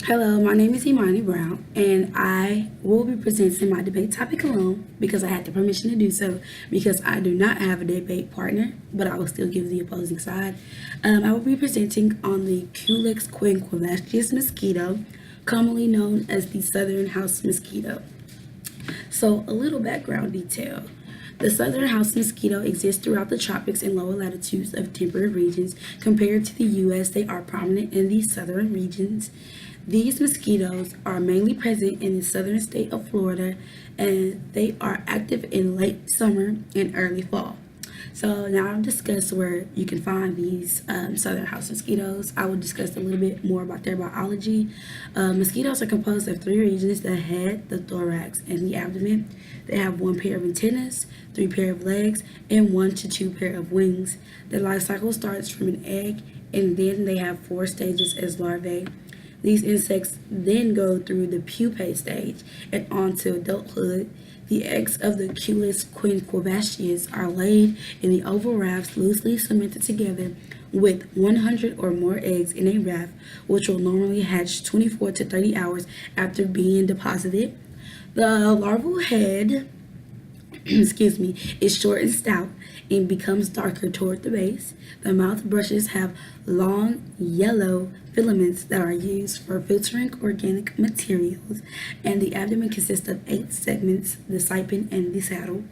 Hello, my name is Imani Brown, and I will be presenting my debate topic alone because I had the permission to do so because I do not have a debate partner, but I will still give the opposing side. I will be presenting on the Culex quinquevalescens mosquito, commonly known as the Southern House Mosquito. So, a little background detail. The southern house mosquito exists throughout the tropics and lower latitudes of temperate regions. Compared to the U.S., they are prominent in the southern regions. These mosquitoes are mainly present in the southern state of Florida, and they are active in late summer and early fall. So now I've discussed where you can find these southern house mosquitoes. I will discuss a little bit more about their biology. Mosquitoes are composed of three regions: the head, the thorax, and the abdomen. They have one pair of antennas, three pair of legs, and one to two pair of wings. Their life cycle starts from an egg, and then they have four stages as larvae. These insects then go through the pupae stage and on to adulthood. The eggs of the Culex quinquevalescens are laid in the oval rafts loosely cemented together with 100 or more eggs in a raft, which will normally hatch 24 to 30 hours after being deposited. The larval head is short and stout and becomes darker toward the base. The mouth brushes have long yellow filaments that are used for filtering organic materials, and the abdomen consists of 8 segments: the siphon and the saddle.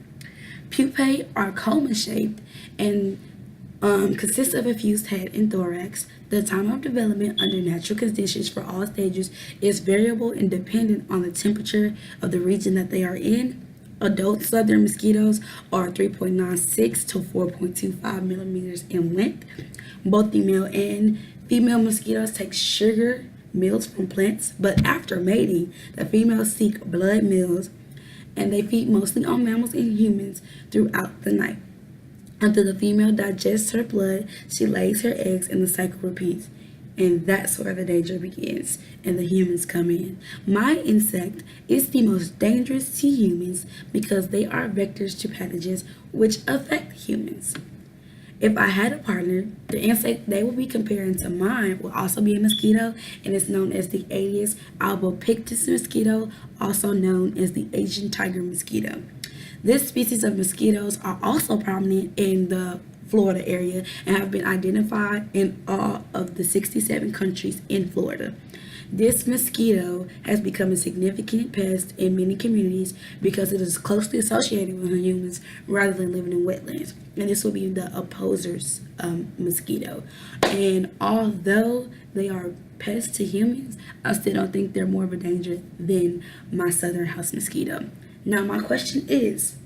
Pupae are coma shaped and consists of a fused head and thorax. The time of development under natural conditions for all stages is variable and dependent on the temperature of the region that they are in. Adult southern mosquitoes are 3.96 to 4.25 millimeters in length. Both the male and female mosquitoes take sugar meals from plants, but after mating, the females seek blood meals, and they feed mostly on mammals and humans throughout the night. After the female digests her blood, she lays her eggs and the cycle repeats. And that's where the danger begins and the humans come in. My insect is the most dangerous to humans because they are vectors to pathogens which affect humans. If I had a partner, the insect they will be comparing to mine will also be a mosquito, and it's known as the Aedes albopictus mosquito, also known as the Asian tiger mosquito. This species of mosquitoes are also prominent in the Florida area and have been identified in all of the 67 countries in Florida. This mosquito has become a significant pest in many communities because it is closely associated with humans rather than living in wetlands. And this will be the opposers mosquito. And although they are pests to humans, I still don't think they're more of a danger than my southern house mosquito. Now my question is,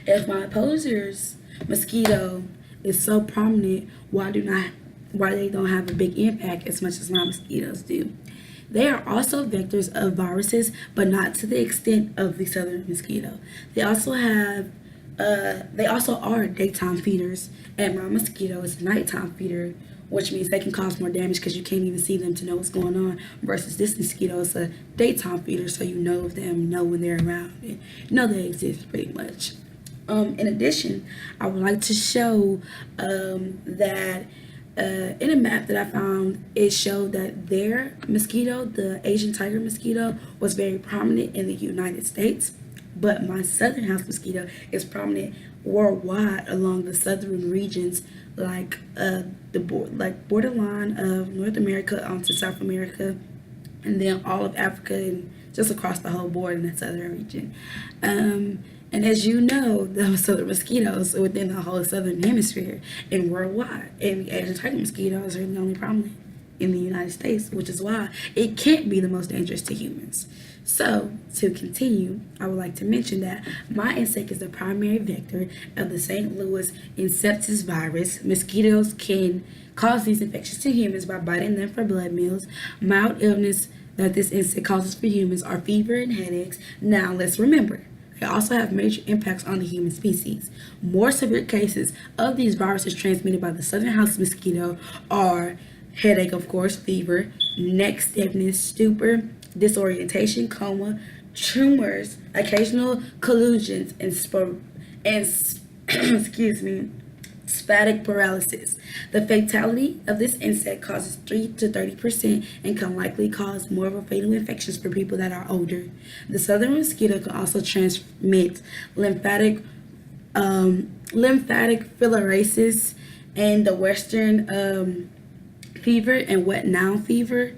if my opposers mosquito is so prominent, why they don't have a big impact as much as my mosquitoes do? They are also vectors of viruses, but not to the extent of the southern mosquito. They also are daytime feeders, and my mosquito is a nighttime feeder, which means they can cause more damage because you can't even see them to know what's going on. Versus this mosquito is a daytime feeder, so you know of them, know when they're around, and you know they exist pretty much. In addition, I would like to show that in a map that I found, it showed that their mosquito, the Asian tiger mosquito, was very prominent in the United States, but my southern house mosquito is prominent worldwide along the southern regions, like borderline of North America onto South America, and then all of Africa and just across the whole board in the southern region. And as you know, the southern mosquitoes are within the whole southern hemisphere and worldwide. And the Asian tiger mosquitoes are the only prominent in the United States, which is why it can't be the most dangerous to humans. So, to continue, I would like to mention that my insect is the primary vector of the St. Louis sepsis virus. Mosquitoes can cause these infections to humans by biting them for blood meals. Mild illness that this insect causes for humans are fever and headaches. Now, let's remember, they also have major impacts on the human species. More severe cases of these viruses transmitted by the southern house mosquito are headache, of course, fever, neck stiffness, stupor, disorientation, coma, tumors, occasional collusions, and excuse me, Spastic paralysis. The fatality of this insect causes 3 to 30% and can likely cause more of a fatal infections for people that are older. The southern mosquito can also transmit lymphatic filariasis and the western fever and West Nile fever,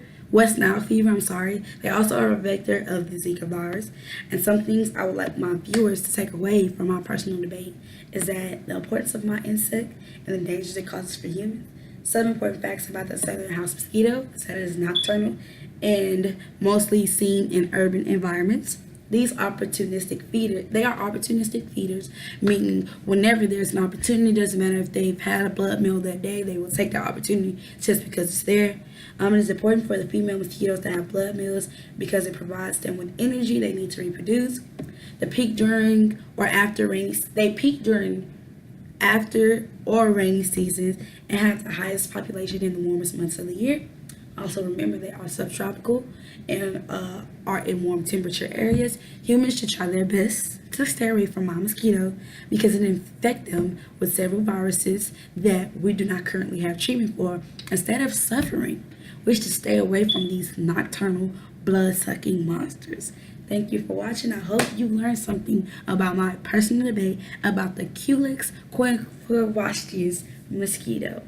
They also are a vector of the Zika virus. And some things I would like my viewers to take away from our personal debate is that the importance of my insect and the dangers it causes for humans. Some important facts about the southern house mosquito is that it is nocturnal and mostly seen in urban environments. These opportunistic feeders, they are opportunistic feeders, meaning whenever there's an opportunity, doesn't matter if they've had a blood meal that day, they will take that opportunity just because it's there. It is important for the female mosquitoes to have blood meals because it provides them with energy they need to reproduce. They peak during after or rainy seasons and have the highest population in the warmest months of the year. Also remember they are subtropical and are in warm temperature areas. Humans should try their best to stay away from my mosquito because it infects them with several viruses that we do not currently have treatment for. Instead of suffering, we should stay away from these nocturnal blood-sucking monsters. Thank you for watching. I hope you learned something about my personal debate about the Culex quinquevalstris mosquito.